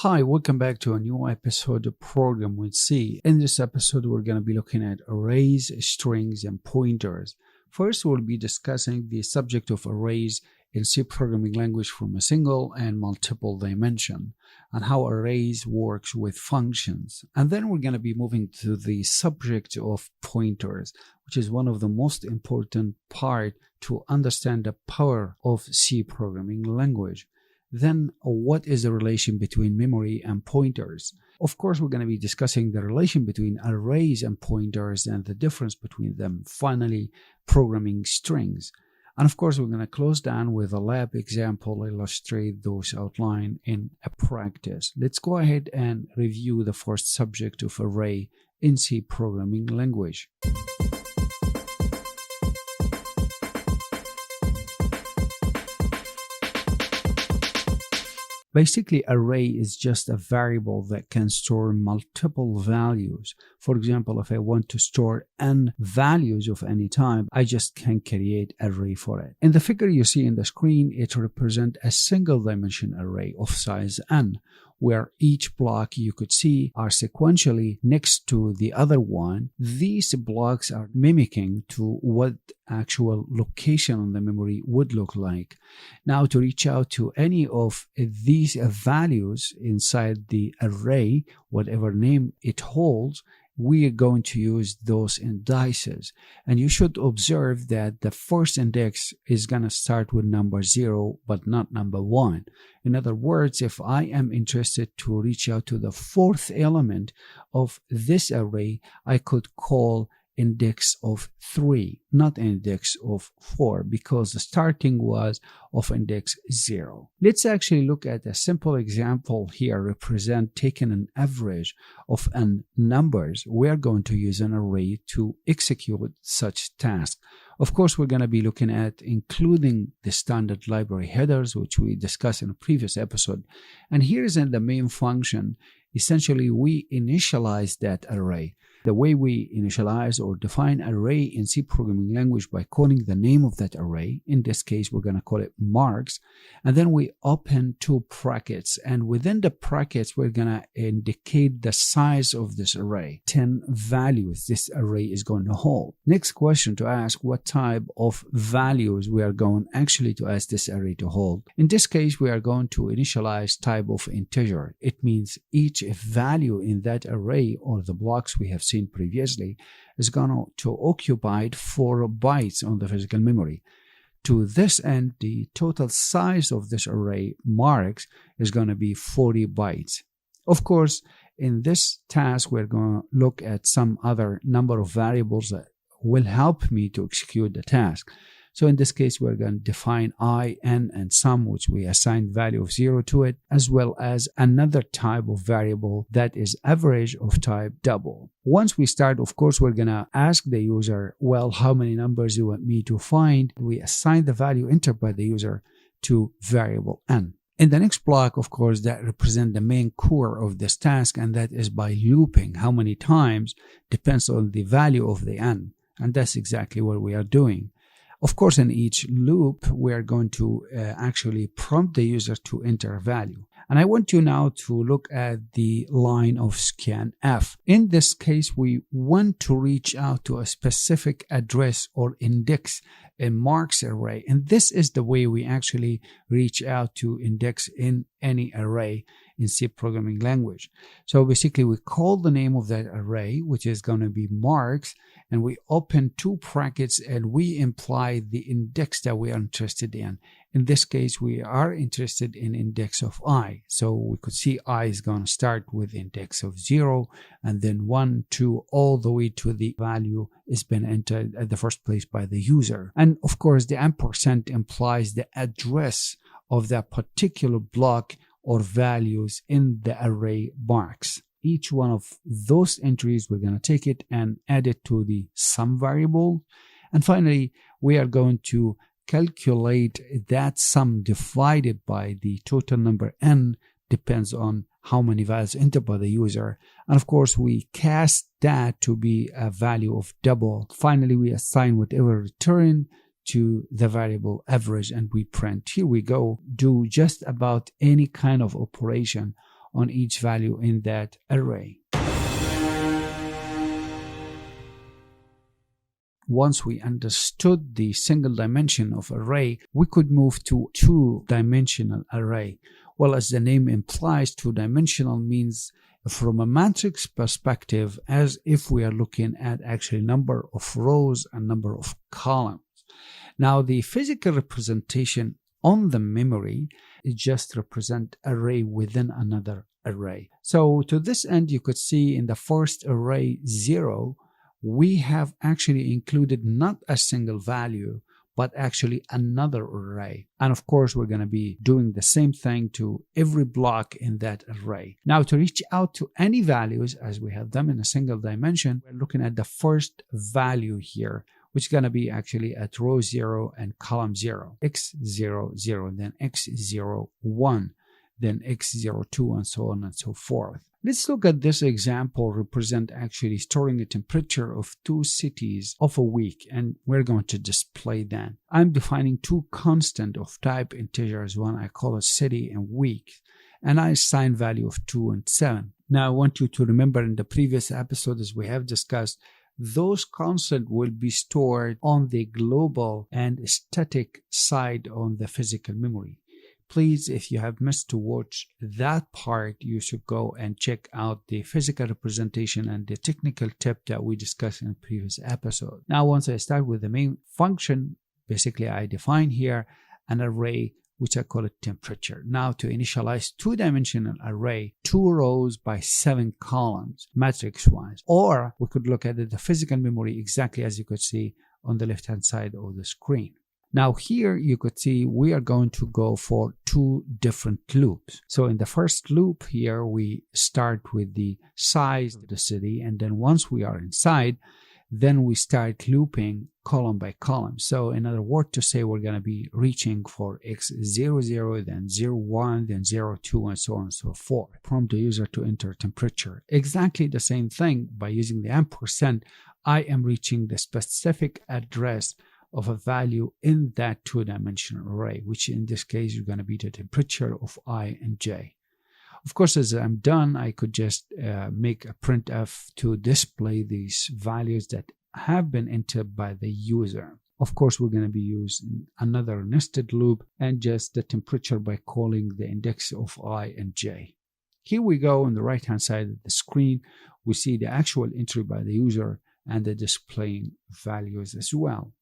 Hi, welcome back to a new episode of Program with C. In this episode, we're going to be looking at arrays, strings, and pointers. First, we'll be discussing the subject of arrays in C programming language from a single and multiple dimension, and how arrays works with functions. And then we're going to be moving to the subject of pointers, which is one of the most important part to understand the power of C programming language. Then, what is the relation between memory and pointers? Of course, we're going to be discussing the relation between arrays and pointers and the difference between them. Finally, programming strings. And of course, we're going to close down with a lab example, illustrate those outlined in a practice. Let's go ahead and review the first subject of array in C programming language. Basically, array is just a variable that can store multiple values. For example, if I want to store n values of any type, I just can create an array for it. In the figure you see in the screen, it represents a single dimension array of size n, where each block you could see are sequentially next to the other one. These blocks are mimicking to what actual location on the memory would look like. Now, to reach out to any of these values inside the array, whatever name it holds, we are going to use those indices. And you should observe that the first index is going to start with number 0, but not number 1. In other words, if I am interested to reach out to the fourth element of this array, I could call index of 3, not index of 4, because the starting was of index 0. Let's actually look at a simple example here, taking an average of n numbers. We are going to use an array to execute such task. Of course, we're going to be looking at including the standard library headers, which we discussed in a previous episode. And here is in the main function. Essentially, we initialize that array. The way we initialize or define array in C programming language by calling the name of that array. In this case, we're going to call it marks. And then we open two brackets. And within the brackets, we're going to indicate the size of this array. 10 values this array is going to hold. Next question to ask, what type of values we are going actually to ask this array to hold. In this case, we are going to initialize type of integer. It means each value in that array or the blocks we have seen previously is going to occupy 4 bytes on the physical memory. To this end, the total size of this array marks is going to be 40 bytes. Of course, in this task, we're going to look at some other number of variables that will help me to execute the task. So in this case, we're going to define I, n, and sum, which we assign value of 0 to it, as well as another type of variable that is average of type double. Once we start, of course, we're going to ask the user, well, how many numbers do you want me to find? We assign the value entered by the user to variable n. In the next block, of course, that represents the main core of this task, and that is by looping. How many times depends on the value of the n. And that's exactly what we are doing. Of course, in each loop, we are going to actually prompt the user to enter a value. And I want you now to look at the line of scanf. In this case, we want to reach out to a specific address or index in marks array. And this is the way we actually reach out to index in any array in C programming language. So basically, we call the name of that array, which is going to be marks, and we open two brackets and we imply the index that we are interested in. In this case, we are interested in index of I. So we could see I is going to start with index of 0 and then 1, 2, all the way to the value is been entered at the first place by the user. And of course, the ampersand implies the address of that particular block or values in the array marks. Each one of those entries, we're going to take it and add it to the sum variable. And finally, we are going to calculate that sum divided by the total number n, depends on how many values entered by the user. And of course, we cast that to be a value of double. Finally, we assign whatever return to the variable average and we print. Here we go. Do just about any kind of operation on each value in that array. Once we understood the single dimension of array, we could move to two-dimensional array. Well, as the name implies, two-dimensional means from a matrix perspective as if we are looking at actually number of rows and number of columns. Now, the physical representation on the memory is just represent array within another array. So to this end, you could see in the first array 0, we have actually included not a single value, but actually another array. And of course, we're going to be doing the same thing to every block in that array. Now, to reach out to any values, as we have them in a single dimension, we're looking at the first value here, which is going to be actually at row 0 and column 0, x0, 0, then x0, 1, then x0, 2, and so on and so forth. Let's look at this example represent actually storing a temperature of 2 cities of a week, and we're going to display that. I'm defining 2 constant of type integers. One I call it city and week, and I assign value of 2 and 7. Now I want you to remember in the previous episode, as we have discussed, those constants will be stored on the global and static side on the physical memory. Please, if you have missed to watch that part, you should go and check out the physical representation and the technical tip that we discussed in the previous episode. Now, once I start with the main function, basically I define here an array which I call it temperature. Now, to initialize two-dimensional array, 2 rows by 7 columns, matrix-wise. Or we could look at the physical memory exactly as you could see on the left-hand side of the screen. Now here you could see we are going to go for 2 different loops. So in the first loop here, we start with the size of the city, and then once we are inside, then we start looping column by column. So in other words to say, we're going to be reaching for x00, then 01, then 02, and so on and so forth. Prompt the user to enter temperature. Exactly the same thing. By using the ampersand, I am reaching the specific address of a value in that 2-dimensional array, which in this case is going to be the temperature of I and j. Of course, as I'm done, I could just make a printf to display these values that have been entered by the user. Of course, we're going to be using another nested loop and just the temperature by calling the index of I and j. Here we go on the right hand side of the screen. We see the actual entry by the user and the displaying values as well.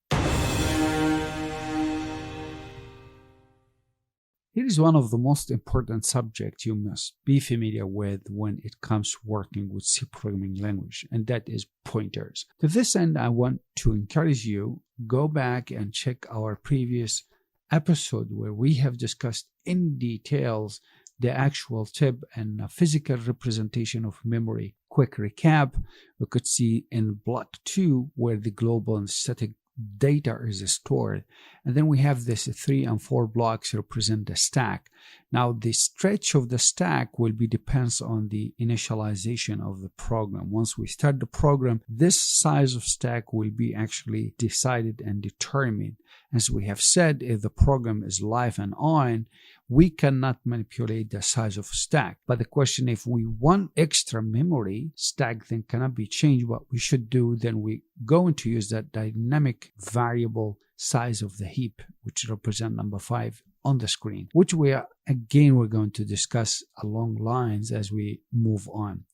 Here is one of the most important subjects you must be familiar with when it comes to working with C programming language, and that is pointers. To this end, I want to encourage you, go back and check our previous episode where we have discussed in details the actual tip and physical representation of memory. Quick recap, we could see in block 2 where the global and static data is stored, and then we have this 3 and 4 blocks represent the stack. Now the stretch of the stack will be depends on the initialization of the program. Once we start the program, this size of stack will be actually decided and determined. As we have said, if the program is live and on, we cannot manipulate the size of stack. But the question, if we want extra memory, stack then cannot be changed. What we should do, then we going to use that dynamic variable size of the heap, which represent number 5 on the screen, which we're going to discuss along lines as we move on.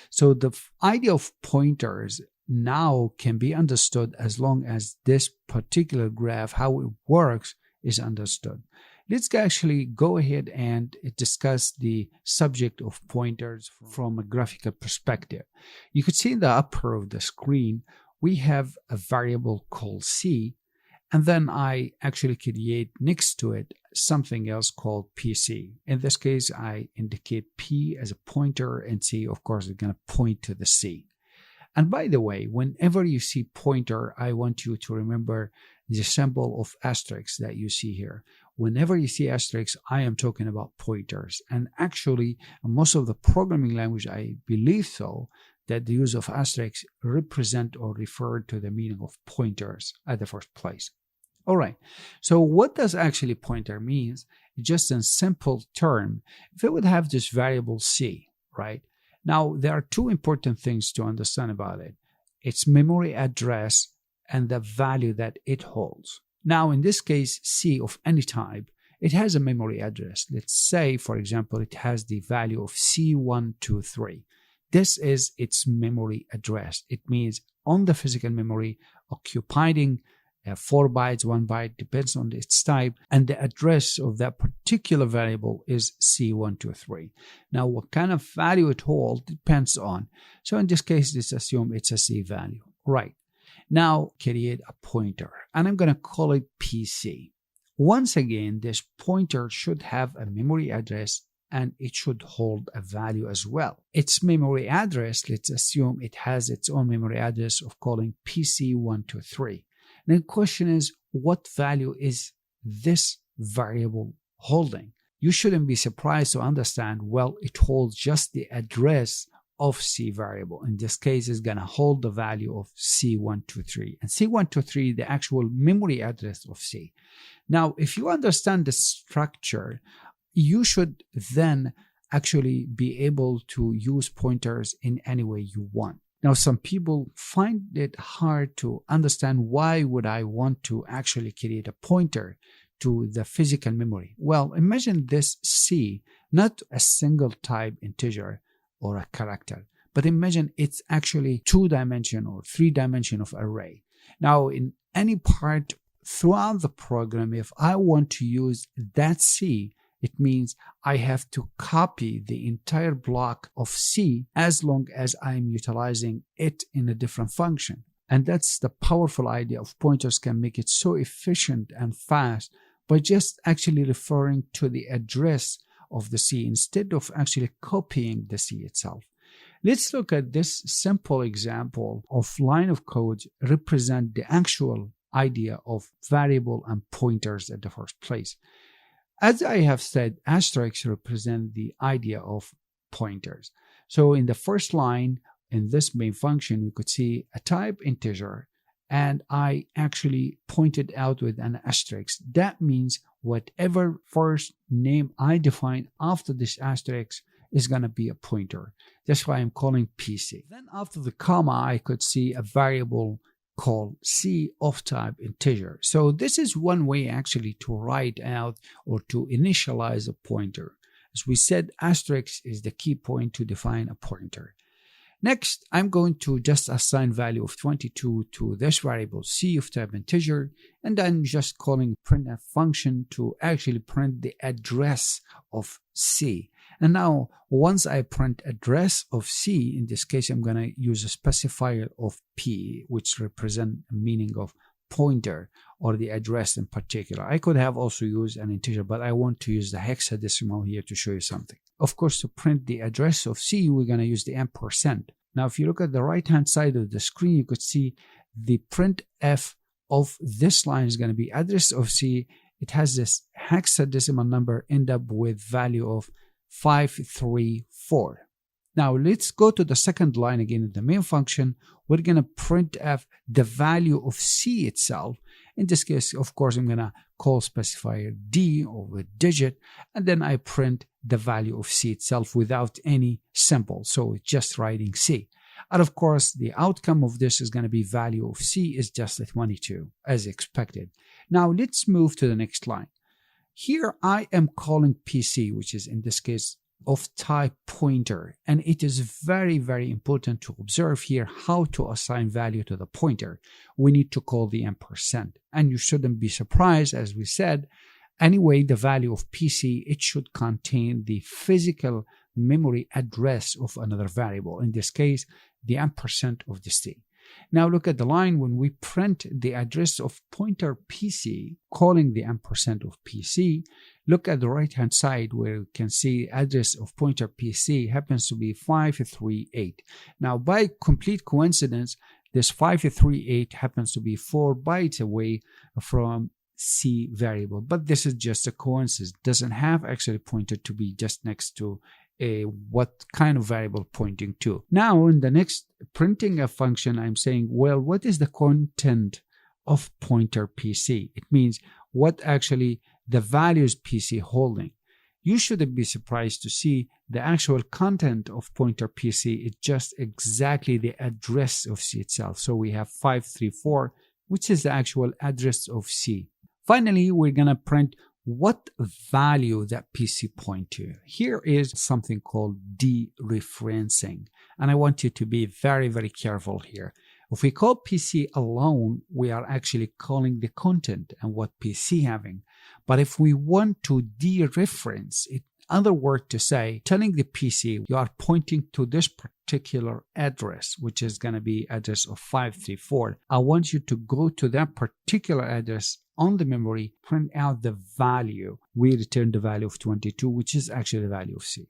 So the idea of pointers now can be understood as long as this particular graph, how it works, is understood. Let's actually go ahead and discuss the subject of pointers from a graphical perspective. You could see in the upper of the screen, we have a variable called C, and then I actually create next to it something else called PC. In this case, I indicate P as a pointer, and C, of course, is going to point to the C. And by the way, whenever you see pointer, I want you to remember the symbol of asterisk that you see here. Whenever you see asterisk, I am talking about pointers. And actually, most of the programming language, I believe so, that the use of asterisks represent or refer to the meaning of pointers at the first place. All right. So what does actually pointer means? Just in simple term, if it would have this variable c, right? Now, there are two important things to understand about it. Its memory address and the value that it holds. Now, in this case, c of any type, it has a memory address. Let's say, for example, it has the value of C123. This is its memory address. It means on the physical memory, occupying 4 bytes, 1 byte, depends on its type, and the address of that particular variable is C123. Now, what kind of value it holds depends on. So in this case, let's assume it's a C value. Right. Now, create a pointer, and I'm going to call it PC. Once again, this pointer should have a memory address and it should hold a value as well. Its memory address, let's assume it has its own memory address of calling PC123. Then the question is, what value is this variable holding? You shouldn't be surprised to understand, well, it holds just the address of C variable. In this case, it's going to hold the value of C123. And C123, the actual memory address of C. Now, if you understand the structure, you should then actually be able to use pointers in any way you want. Now, some people find it hard to understand why would I want to actually create a pointer to the physical memory. Well, imagine this C, not a single type integer or a character, but imagine it's actually 2-dimension or 3-dimension of array. Now, in any part throughout the program, if I want to use that C, it means I have to copy the entire block of C as long as I'm utilizing it in a different function. And that's the powerful idea of pointers, can make it so efficient and fast by just actually referring to the address of the C instead of actually copying the C itself. Let's look at this simple example of line of code represent the actual idea of variable and pointers at the first place. As I have said, asterisks represent the idea of pointers. So in the first line, in this main function, we could see a type integer, and I actually pointed out with an asterisk. That means whatever first name I define after this asterisk is going to be a pointer. That's why I'm calling PC. Then after the comma, I could see a variable called C of type integer. So this is one way actually to write out or to initialize a pointer. As we said, asterisk is the key point to define a pointer. Next, I'm going to just assign value of 22 to this variable C of type integer, and I'm just calling printf function to actually print the address of C. And now, once I print address of C, in this case, I'm going to use a specifier of P, which represent a meaning of pointer or the address in particular. I could have also used an integer, but I want to use the hexadecimal here to show you something. Of course, to print the address of C, we're going to use the ampersand. Now, if you look at the right-hand side of the screen, you could see the printf of this line is going to be address of C. It has this hexadecimal number end up with value of 534. Now let's go to the second line again in the main function. We're going to printf the value of C itself. In this case, of course, I'm going to call specifier D or with digit, and then I print the value of C itself without any symbol. So it's just writing C. And of course, the outcome of this is going to be value of C is just a 22 as expected. Now let's move to the next line. Here I am calling PC, which is in this case of type pointer, and it is very, very important to observe here how to assign value to the pointer. We need to call the ampersand, and you shouldn't be surprised, as we said. Anyway, the value of PC, it should contain the physical memory address of another variable, in this case the ampersand of the C. Now look at the line when we print the address of pointer PC, calling the ampersand of PC. Look at the right hand side where you can see address of pointer PC happens to be 538. Now by complete coincidence, this 538 happens to be 4 bytes away from C variable, but this is just a coincidence. It doesn't have actually pointed to be just next to what kind of variable pointing to. Now in the next printing a function, I'm saying, well, what is the content of pointer PC. It means what actually the values PC holding. You shouldn't be surprised to see the actual content of pointer PC is just exactly the address of C itself. So we have 534, which is the actual address of C. Finally, we're going to print what value that PC point to. Here is something called dereferencing. And I want you to be very, very careful here. If we call PC alone, we are actually calling the content and what PC having. But if we want to dereference, in other words to say, telling the PC you are pointing to this particular address, which is going to be address of 534. I want you to go to that particular address on the memory, print out the value. We return the value of 22, which is actually the value of C.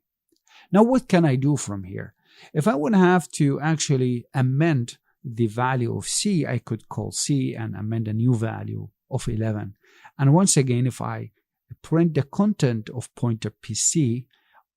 Now, what can I do from here? If I would have to actually amend the value of C, I could call C and amend a new value of 11. And once again, if I print the content of pointer PC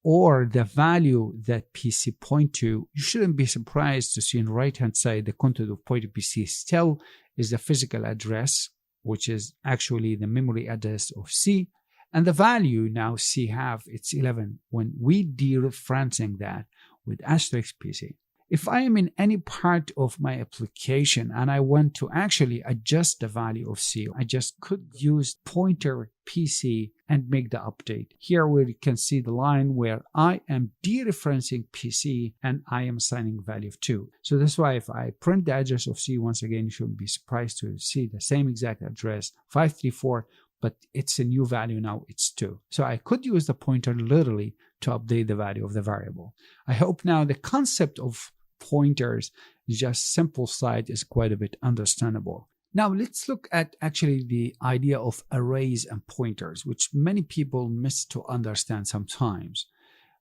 or the value that PC point to, you shouldn't be surprised to see on the right-hand side the content of pointer PC still is the physical address, which is actually the memory address of C. And the value now C have, it's 11 when we dereferencing that with asterisk PC. If I am in any part of my application and I want to actually adjust the value of C, I just could use pointer PC and make the update. Here we can see the line where I am dereferencing PC and I am assigning value of 2. So that's why if I print the address of C, once again, you shouldn't be surprised to see the same exact address, 534, but it's a new value now, it's 2. So I could use the pointer literally to update the value of the variable. I hope now the concept of pointers, just simple side, is quite a bit understandable. Now let's look at actually the idea of arrays and pointers, which many people miss to understand sometimes.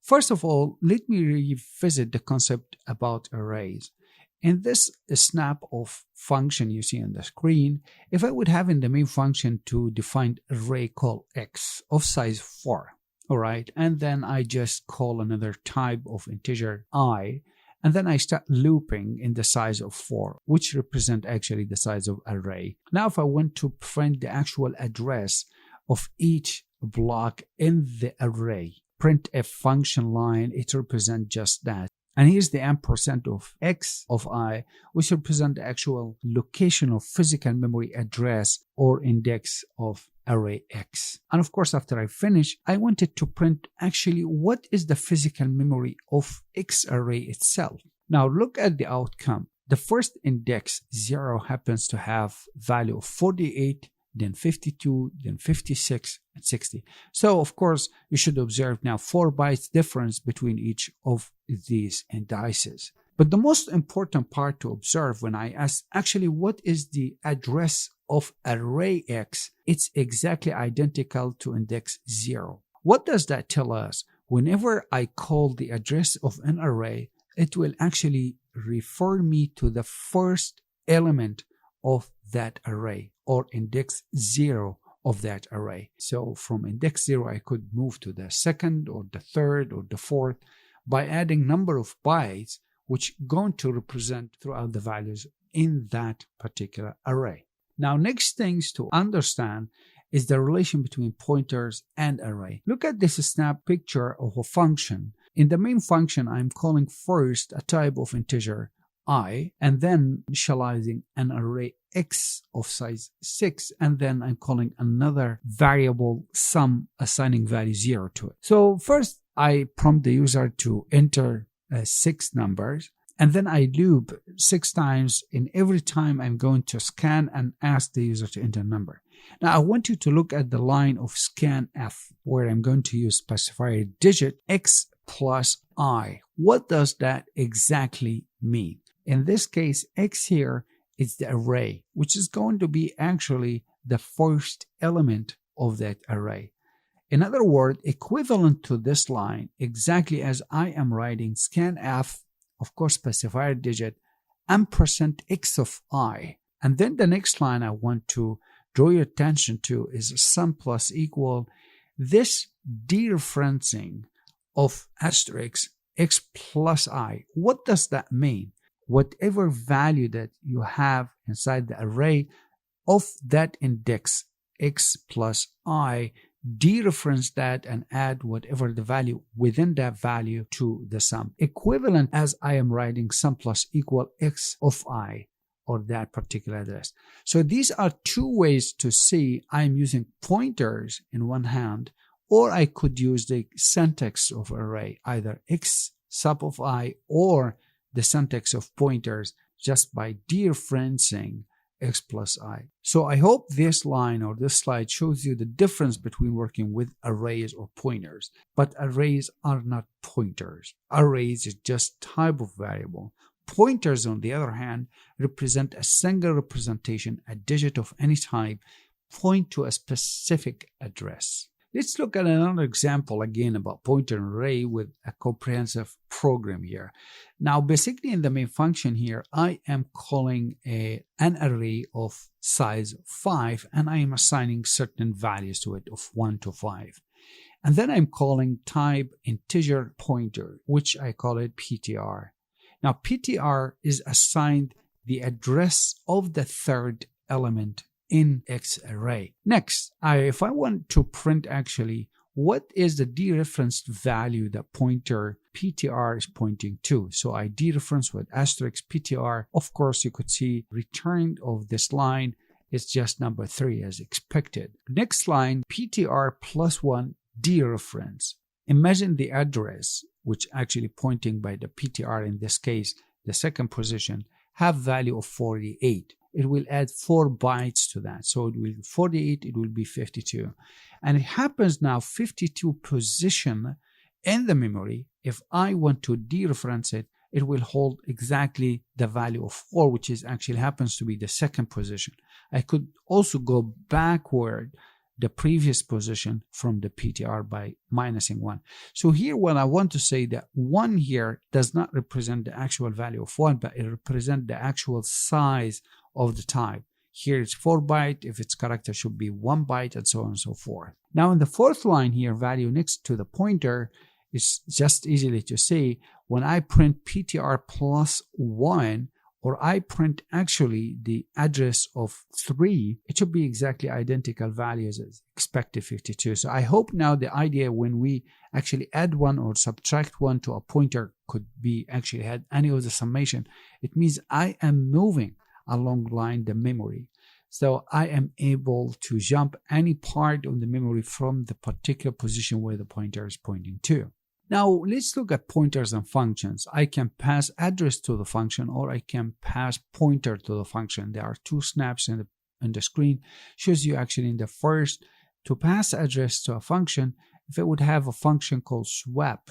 First of all, let me revisit the concept about arrays. In this snap of function you see on the screen, if I would have in the main function to define array called x of size 4, all right, and then I just call another type of integer I, and then I start looping in the size of 4, which represent actually the size of array. Now, if I want to print the actual address of each block in the array, print a function line, it represents just that. And here's the ampersand of x of I, which represent the actual location of physical memory address or index of array x. And of course, after I finish, I wanted to print actually what is the physical memory of x array itself. Now look at the outcome. The first index 0 happens to have value of 48, then 52, then 56, and 60. So of course, you should observe now 4 bytes difference between each of these indices. But the most important part to observe when I ask actually what is the address of array x, it's exactly identical to index 0. What does that tell us? Whenever I call the address of an array, it will actually refer me to the first element of that array or index 0 of that array. So from index 0, I could move to the second or the third or the fourth by adding number of bytes, which going to represent throughout the values in that particular array. Now, next things to understand is the relation between pointers and array. Look at this snap picture of a function. In the main function, I'm calling first a type of integer I, and then initializing an array x of size 6, and then I'm calling another variable sum, assigning value 0 to it. So first, I prompt the user to enter 6 numbers, and then I loop 6 times. In every time, I'm going to scan and ask the user to enter a number. Now, I want you to look at the line of scanf, where I'm going to use specifier digit x plus I. What does that exactly mean? In this case, x here is the array, which is going to be actually the first element of that array. In other words, equivalent to this line, exactly as I am writing scanf, of course, specifier digit, ampersand x of I. And then the next line I want to draw your attention to is sum plus equal this dereferencing of asterisk x plus I. What does that mean? Whatever value that you have inside the array, of that index x plus I, dereference that and add whatever the value within that value to the sum. Equivalent as I am writing sum plus equal x of I, or that particular address. So these are two ways to see I'm using pointers in one hand, or I could use the syntax of array, either x sub of I or the syntax of pointers, just by dereferencing x plus I. So I hope this line or this slide shows you the difference between working with arrays or pointers. But arrays are not pointers. Arrays is just type of variable. Pointers, on the other hand, represent a single representation, a digit of any type, point to a specific address. Let's look at another example again about pointer and array with a comprehensive program here. Now, basically in the main function here, I am calling an array of size 5, and I am assigning certain values to it of 1 to 5. And then I'm calling type integer pointer, which I call it PTR. Now, PTR is assigned the address of the third element in X array. Next, if I want to print actually what is the dereferenced value that pointer PTR is pointing to. So I dereference with asterisk PTR. Of course, you could see return of this line is just number 3 as expected. Next line, PTR plus 1 dereference. Imagine the address, which actually pointing by the PTR in this case, the second position, have value of 48. It will add 4 bytes to that. So it will 48, it will be 52. And it happens now 52 position in the memory. If I want to dereference it, it will hold exactly the value of 4, which is actually happens to be the second position. I could also go backward the previous position from the PTR by minusing 1. So here what I want to say that 1 here does not represent the actual value of 1, but it represents the actual size of the type. Here it's 4 byte, if its character should be 1 byte, and so on and so forth. Now in the fourth line here, value next to the pointer, is just easily to see when I print PTR plus 1, or I print actually the address of 3, it should be exactly identical values as expected 52. So I hope now the idea when we actually add 1 or subtract 1 to a pointer could be actually had any of the summation. It means I am moving along line the memory. So I am able to jump any part of the memory from the particular position where the pointer is pointing to. Now let's look at pointers and functions. I can pass address to the function, or I can pass pointer to the function. There are 2 snaps in the screen. Shows you actually in the first, to pass address to a function, if it would have a function called swap,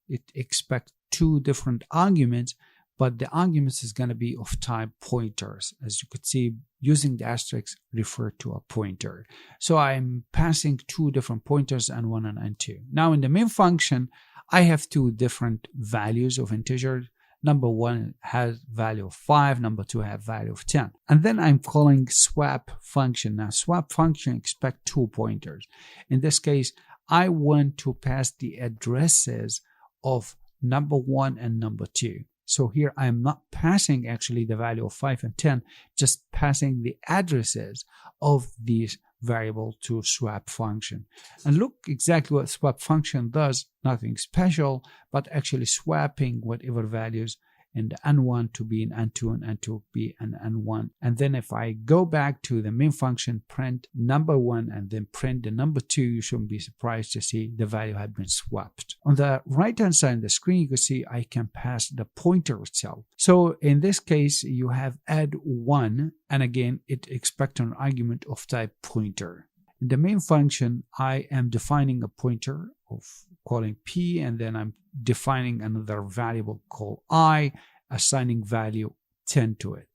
it expects 2 different arguments, but the arguments is going to be of type pointers. As you could see, using the asterisk refer to a pointer. So I'm passing 2 different pointers, N1 and N2. Now in the main function, I have 2 different values of integers. Number 1 has value of 5, number 2 have value of 10. And then I'm calling swap function. Now swap function expect 2 pointers. In this case, I want to pass the addresses of number 1 and number 2. So here I am not passing actually the value of 5 and 10, just passing the addresses of these variable to swap function. And look exactly what swap function does, nothing special, but actually swapping whatever values in the N1 to be in N2 and N2 to be in N1. And then if I go back to the main function, print number 1 and then print the number 2, you shouldn't be surprised to see the value had been swapped. On the right hand side of the screen, you can see I can pass the pointer itself. So in this case, you have add 1, and again, it expects an argument of type pointer. In the main function, I am defining a pointer of calling p, and then I'm defining another variable called I, assigning value 10 to it.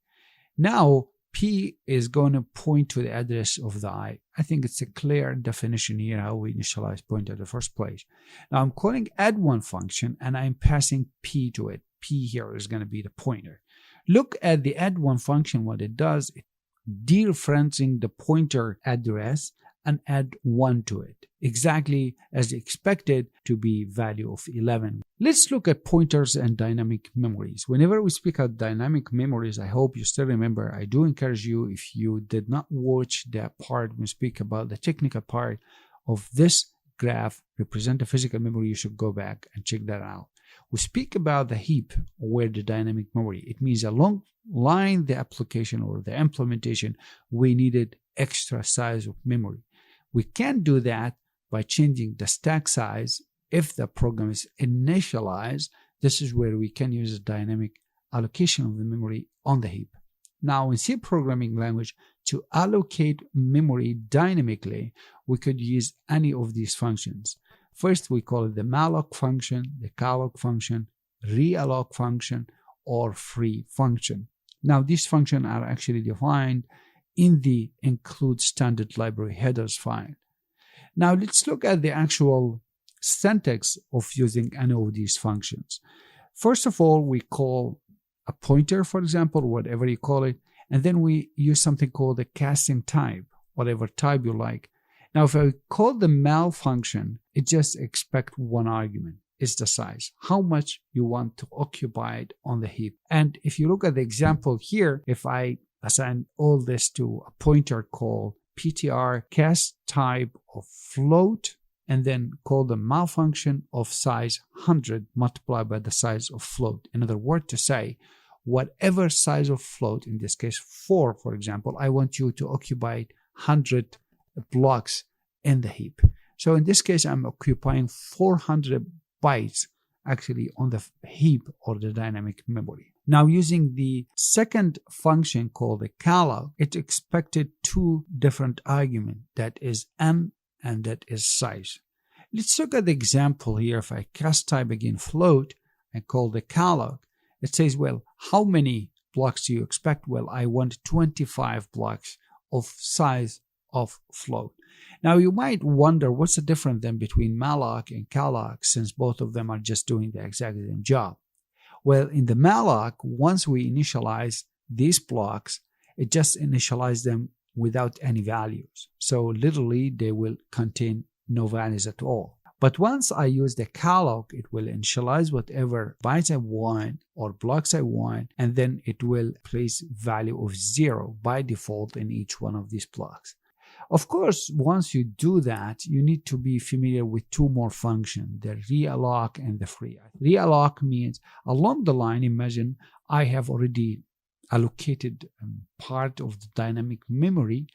Now p is going to point to the address of the I. I think it's a clear definition here how we initialize pointer in the first place. Now I'm calling add1 function and I'm passing p to it. P here is going to be the pointer. Look at the add1 function. What it does, it dereferencing the pointer address and add 1 to it, exactly as expected to be value of 11. Let's look at pointers and dynamic memories. Whenever we speak of dynamic memories, I hope you still remember, I do encourage you, if you did not watch that part when we speak about the technical part of this graph represent a physical memory, you should go back and check that out. We speak about the heap where the dynamic memory. It means along line the application or the implementation, we needed extra size of memory. We can do that by changing the stack size. If the program is initialized, this is where we can use a dynamic allocation of the memory on the heap. Now in C programming language, to allocate memory dynamically, we could use any of these functions. First, we call it the malloc function, the calloc function, realloc function, or free function. Now these functions are actually defined in the include standard library headers file. Now let's look at the actual syntax of using any of these functions. First of all, we call a pointer, for example, whatever you call it, and then we use something called a casting type, whatever type you like. Now if I call the mal function, it just expects one argument. It's the size, how much you want to occupy it on the heap. And if you look at the example here, if I assign all this to a pointer called ptr cast type of float, and then call the mal function of size 100 multiplied by the size of float. In other words, to say whatever size of float, in this case 4 for example, I want you to occupy 100 blocks in the heap. So in this case, I'm occupying 400 bytes actually on the heap or the dynamic memory. Now using the second function called the calloc, it expected 2 different arguments, that is n and that is size. Let's look at the example here. If I cast type again float and call the calloc, it says, well, how many blocks do you expect? Well, I want 25 blocks of size of float. Now you might wonder what's the difference then between malloc and calloc, since both of them are just doing the exact same job. Well, in the malloc, once we initialize these blocks, it just initializes them without any values. So literally they will contain no values at all. But once I use the calloc, it will initialize whatever bytes I want or blocks I want, and then it will place value of 0 by default in each one of these blocks. Of course, once you do that, you need to be familiar with 2 more functions, the realloc and the free. Realloc means along the line, imagine I have already allocated part of the dynamic memory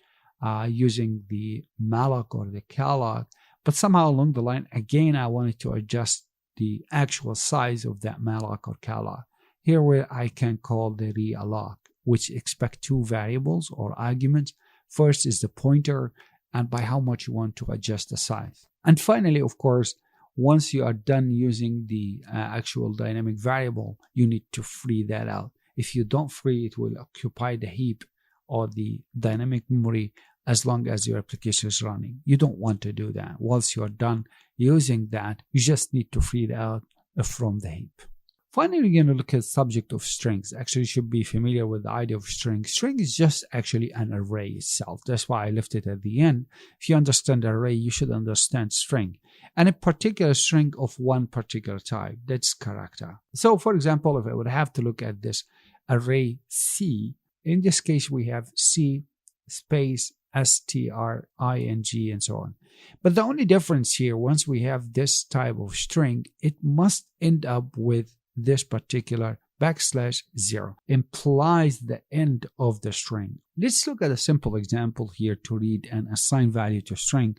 using the malloc or the calloc, but somehow along the line, again, I wanted to adjust the actual size of that malloc or calloc. Here where I can call the realloc, which expect 2 variables or arguments. First is the pointer and by how much you want to adjust the size. And finally, of course, once you are done using the actual dynamic variable, you need to free that out. If you don't free, it will occupy the heap or the dynamic memory as long as your application is running. You don't want to do that. Once you're done using that, you just need to free it out from the heap. Finally, we're going to look at the subject of strings. Actually, you should be familiar with the idea of string. String is just actually an array itself. That's why I left it at the end. If you understand array, you should understand string. And a particular string of one particular type, that's character. So for example, if I would have to look at this array C, in this case, we have C space string and so on. But the only difference here, once we have this type of string, it must end up with this particular \0, implies the end of the string. Let's look at a simple example here to read and assign value to string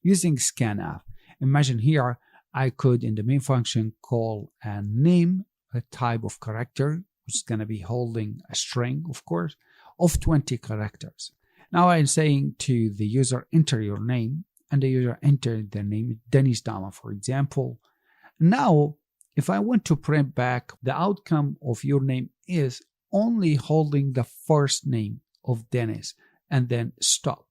using scanf. Imagine here I could in the main function call a name, a type of character, which is going to be holding a string, of course, of 20 characters. Now I'm saying to the user, enter your name, and the user entered their name, Dennis Dama, for example. Now, if I want to print back the outcome of your name is only holding the first name of Dennis and then stop.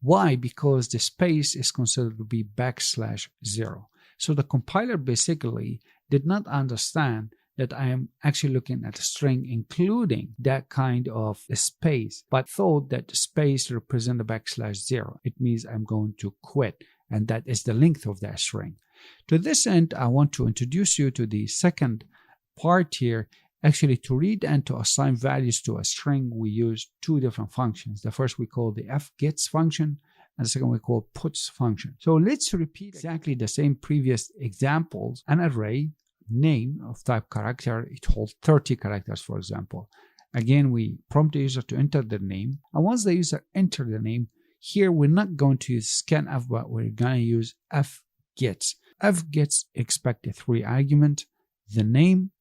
Why? Because the space is considered to be \0. So the compiler basically did not understand that I am actually looking at a string including that kind of a space, but thought that the space represents a \0. It means I'm going to quit, and that is the length of that string. To this end, I want to introduce you to the second part here. Actually, to read and to assign values to a string, we use two different functions. The first we call the fgets function, and the second we call puts function. So let's repeat exactly the same previous examples. An array name of type character, it holds 30 characters, for example. Again, we prompt the user to enter the name, and once the user enters the name, here we're not going to use scanf, but we're going to use fgets. Fgets expect 3 arguments: the name,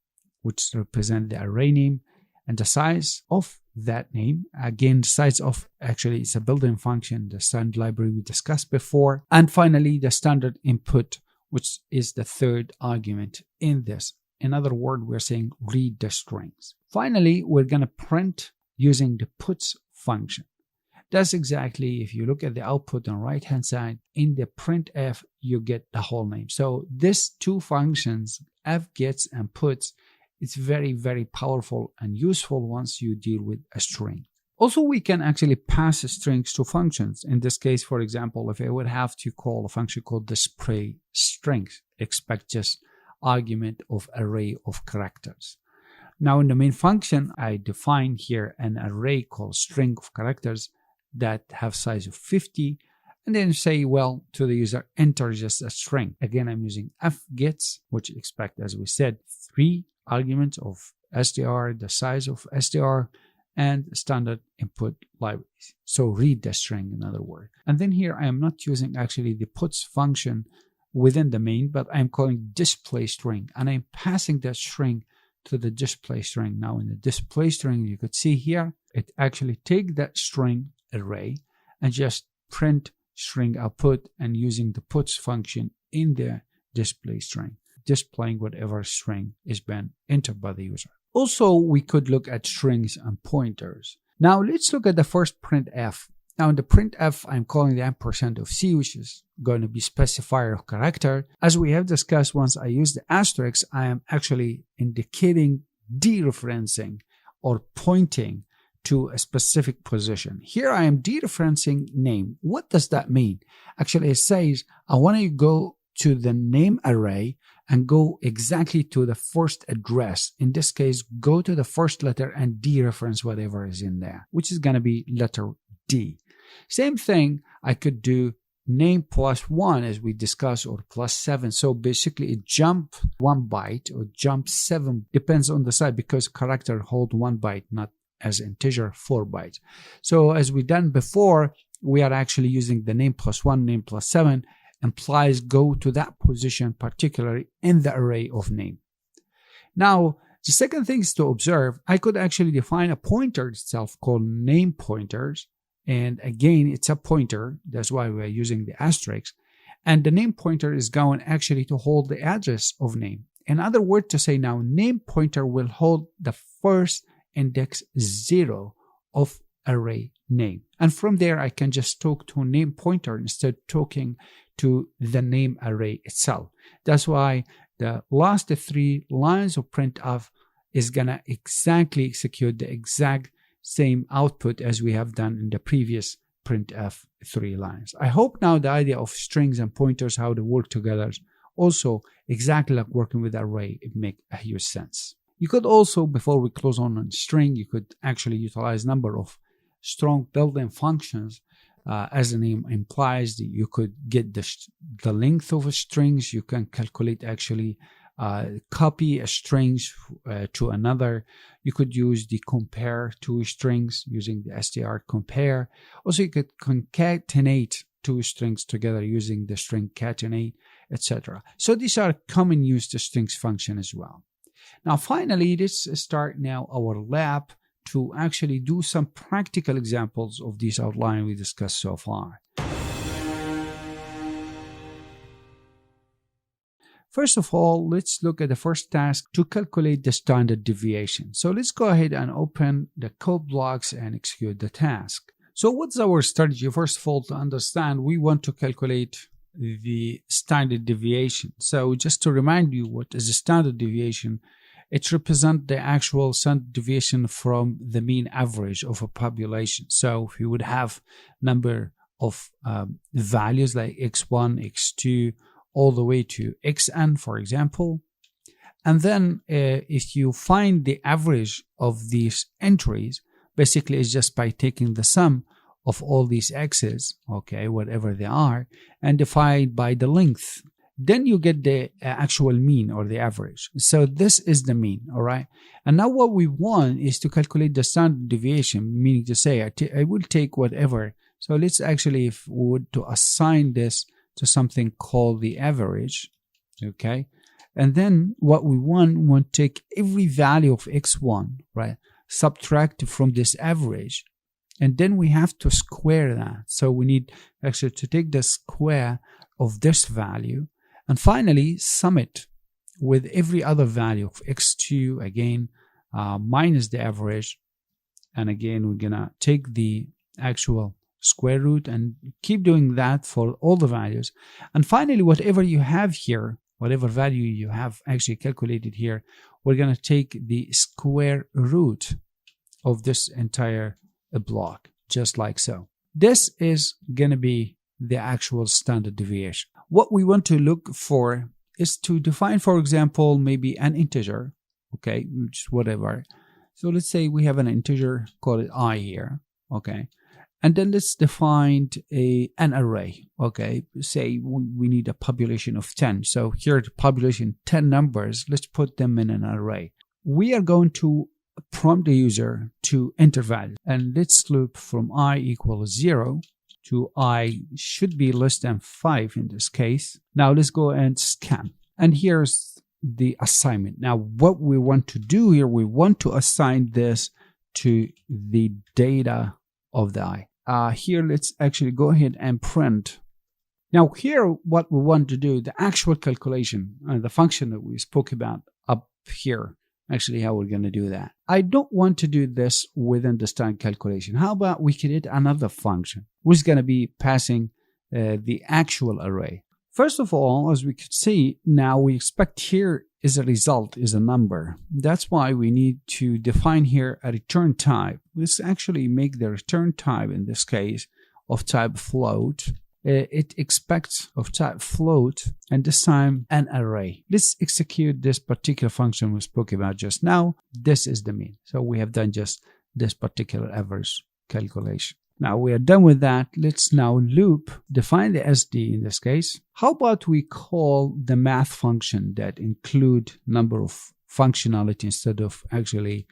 which represents the array name, and the size of that name. Again, the size of, actually, it's a built-in function, the standard library we discussed before. And finally, the standard input, which is the third argument in this. In other words, we're saying read the strings. Finally, we're going to print using the puts function. That's exactly, if you look at the output on the right hand side, in the printf, you get the whole name. So these two functions, fgets and puts, it's very, very powerful and useful once you deal with a string. Also, we can actually pass strings to functions. In this case, for example, if I would have to call a function called display strings, expect just argument of array of characters. Now, in the main function, I define here an array called string of characters that have size of 50, and then say, well, to the user, enter just a string. Again, I'm using fgets, which expect, as we said, 3 arguments of str, the size of str, and standard input libraries. So read the string, in other words. And then here I am not using actually the puts function within the main, but I'm calling display string, and I'm passing that string to the display string. Now in the display string, you could see here, it actually take that string array and just print string output, and using the puts function in the display string, displaying whatever string is being entered by the user. Also, we could look at strings and pointers. Now let's look at the first printf. Now in the printf, I'm calling the ampersand of c, which is going to be specifier of character. As we have discussed, once I use the asterisk, I am actually indicating dereferencing or pointing to a specific position. Here I am dereferencing name. What does that mean? Actually, it says I want to go to the name array and go exactly to the first address. In this case, go to the first letter and dereference whatever is in there, which is going to be letter D. Same thing, I could do name +1 as we discussed, or +7. So basically it jump 1 byte or jump 7, depends on the size, because character hold 1 byte, not as integer 4 bytes. So as we done before, we are actually using the name +1, name +7 implies go to that position, particularly in the array of name. Now, the second thing is to observe, I could actually define a pointer itself called name pointers. And again, it's a pointer. That's why we're using the asterisk. And the name pointer is going actually to hold the address of name. In other words, to say now, name pointer will hold the first index 0 of array name. And from there, I can just talk to name pointer instead of talking to the name array itself. That's why the last 3 lines of printf is going to exactly execute the exact same output as we have done in the previous printf 3 lines. I hope now the idea of strings and pointers, how they work together, also exactly like working with array, it makes a huge sense. You could also, before we close on string, you could actually utilize number of strong built-in functions. As the name implies, you could get the length of strings. You can calculate actually copy a strings to another. You could use the compare two strings using the str compare. Also, you could concatenate 2 strings together using the string catenate, etc. So these are common use to strings function as well. Now, finally, let's start now our lab to actually do some practical examples of these outline we discussed so far. First of all, let's look at the first task to calculate the standard deviation. So let's go ahead and open the code blocks and execute the task. So what's our strategy? First of all, to understand, we want to calculate the standard deviation. So just to remind you, what is the standard deviation? it represents the actual standard deviation from the mean average of a population. So if you would have number of values like x1, x2, all the way to xn, for example, and then if you find the average of these entries, basically it's just by taking the sum of all these x's, okay, whatever they are, and divide by the length. Then you get the actual mean or the average. So this is the mean, all right? And now what we want is to calculate the standard deviation, meaning to say I will take whatever. So let's actually, if we would to assign this to something called the average, okay? And then what we want to take every value of x1, right? Subtract from this average. And then we have to square that. So we need actually to take the square of this value and finally sum it with every other value of x2, again, minus the average. And again, we're gonna take the actual square root and keep doing that for all the values. And finally, whatever you have here, whatever value you have actually calculated here, we're gonna take the square root of this entire block, just like so. This is gonna be the actual standard deviation. What we want to look for is to define, for example, maybe an integer, okay, just whatever. So let's say we have an integer, call it I here, okay, and then let's define an array, okay. Say we need a population of 10. So here the population 10 numbers, let's put them in an array. We are going to prompt the user to enter values, and let's loop from I equals 0 to I should be less than 5 in this case. Now let's go and scan. And here's the assignment. Now what we want to do here, we want to assign this to the data of the I. Here let's actually go ahead and print. Now here what we want to do, the actual calculation, the function that we spoke about up here, actually how we're going to do that. I don't want to do this within the standard calculation. How about we create another function which is going to be passing the actual array. First of all, as we could see, now we expect here is a result, is a number. That's why we need to define here a return type. Let's actually make the return type in this case of type float. It expects of type float, and this time an array. Let's execute this particular function we spoke about just now. This is the mean. So we have done just this particular average calculation. Now we are done with that. Let's now loop, define the SD in this case. How about we call the math function that include number of functionality instead of actually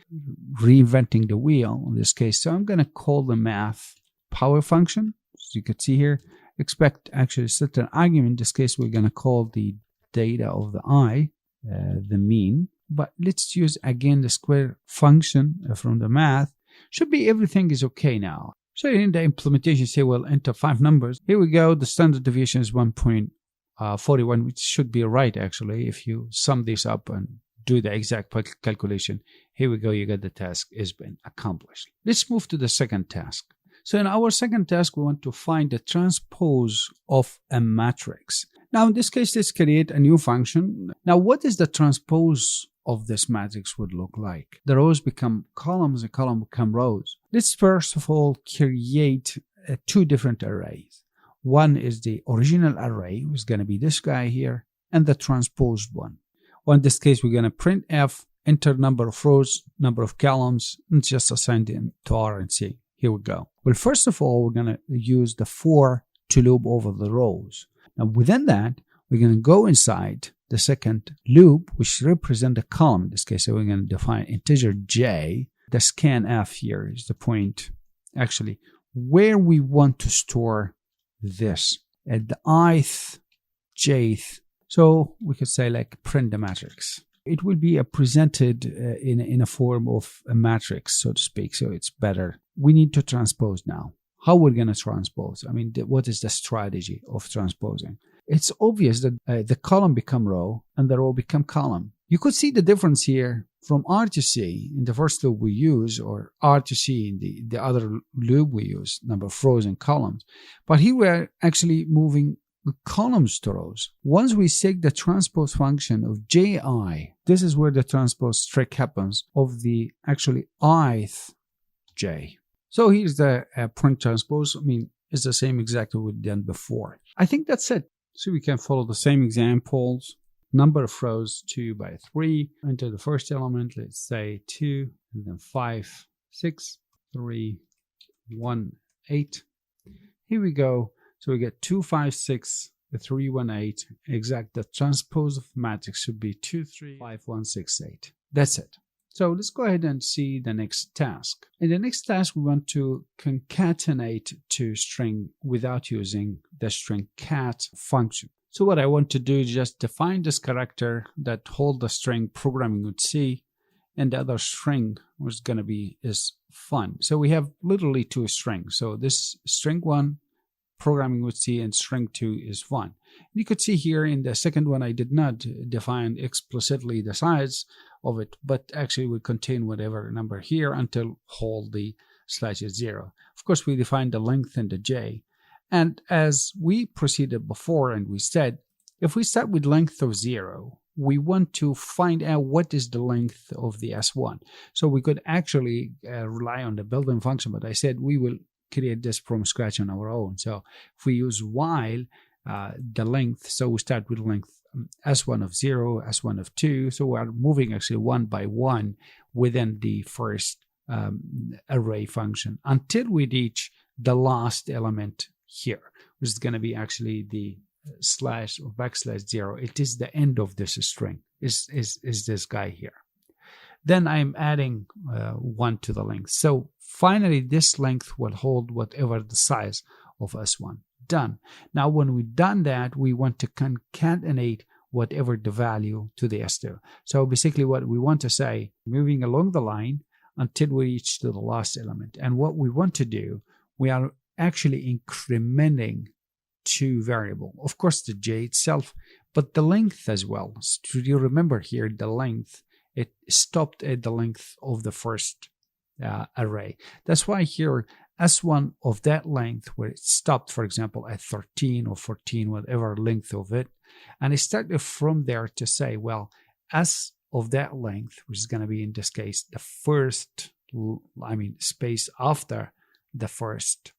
reinventing the wheel in this case. So I'm going to call the math power function. As you can see here, expect actually set an argument. In this case, we're going to call the data of the I, the mean. But let's use again the square function from the math. Should be everything is okay now. So in the implementation, say, well, enter 5 numbers. Here we go. The standard deviation is 1.41, which should be right, actually. If you sum this up and do the exact calculation, here we go. You get the task has been accomplished. Let's move to the second task. So in our second task, we want to find the transpose of a matrix. Now, in this case, let's create a new function. Now, what is the transpose of this matrix would look like? The rows become columns, the columns become rows. Let's first of all create 2 different arrays. One is the original array, which is going to be this guy here, and the transposed one. Well, in this case, we're going to print f, enter number of rows, number of columns, and just assign them to R and C. Here we go. Well, first of all, we're going to use the for to loop over the rows. Now, within that, we're going to go inside the second loop, which represents a column in this case. So we're going to define integer j. The scanf here is the point, actually, where we want to store this at the ith, jth. So we could say like print the matrix. It will be presented in a form of a matrix, so to speak. So it's better. We need to transpose now. How we're going to transpose? I mean, what is the strategy of transposing? It's obvious that the column become row and the row become column. You could see the difference here from R to C in the first loop we use, or R to C in the other loop we use, number of rows and columns. But here we're actually moving columns to rows. Once we seek the transpose function of ji, this is where the transpose trick happens of the actually ith j. So here's the print transpose. It's the same exactly we've done before. I think that's it. So we can follow the same examples. Number of rows 2 by 3. Enter the first element, let's say 2, and then 5, 6, 3, 1, 8. Here we go. So we get 2, 5, 6, 3, 1, 8. Exact. The transpose of matrix should be 2, 3, 5, 1, 6, 8. That's it. So let's go ahead and see the next task. In the next task, we want to concatenate to string without using the string cat function. So what I want to do is just define this character that hold the string programming with C, and the other string was going to be is fun. So we have literally 2 strings. So this string 1, programming with C, and string 2 is fun. You could see here in the second one, I did not define explicitly the size of it, but actually would contain whatever number here until hold the /0. Of course, we defined the length and the j. And as we proceeded before and we said, if we start with length of 0, we want to find out what is the length of the S1. So we could actually rely on the built-in function, but I said we will create this from scratch on our own. So if we use while the length, so we start with length S1 of 0, S1 of 2. So we're moving actually one by one within the first array function until we reach the last element here, which is going to be actually the slash or \0. It is the end of this string, is this guy here. Then I'm adding 1 to the length. So finally, this length will hold whatever the size of S1. Done. Now, when we've done that, we want to concatenate whatever the value to the S2. So basically what we want to say, moving along the line until we reach to the last element. And what we want to do, we are actually incrementing 2 variables. Of course, the j itself, but the length as well. So you remember here, the length, it stopped at the length of the first array. That's why here, S1 of that length, where it stopped, for example, at 13 or 14, whatever length of it, and I started from there to say, well, S of that length, which is going to be in this case the first, space after the first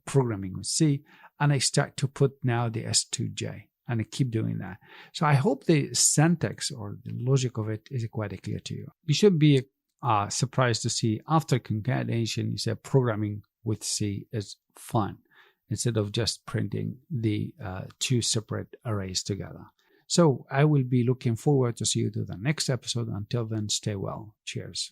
programming with C, and I start to put now the S2J, and I keep doing that. So I hope the syntax or the logic of it is quite clear to you. You should be surprised to see after concatenation, you say programming with C is fun, instead of just printing the 2 separate arrays together. So I will be looking forward to see you to the next episode. Until then, stay well. Cheers.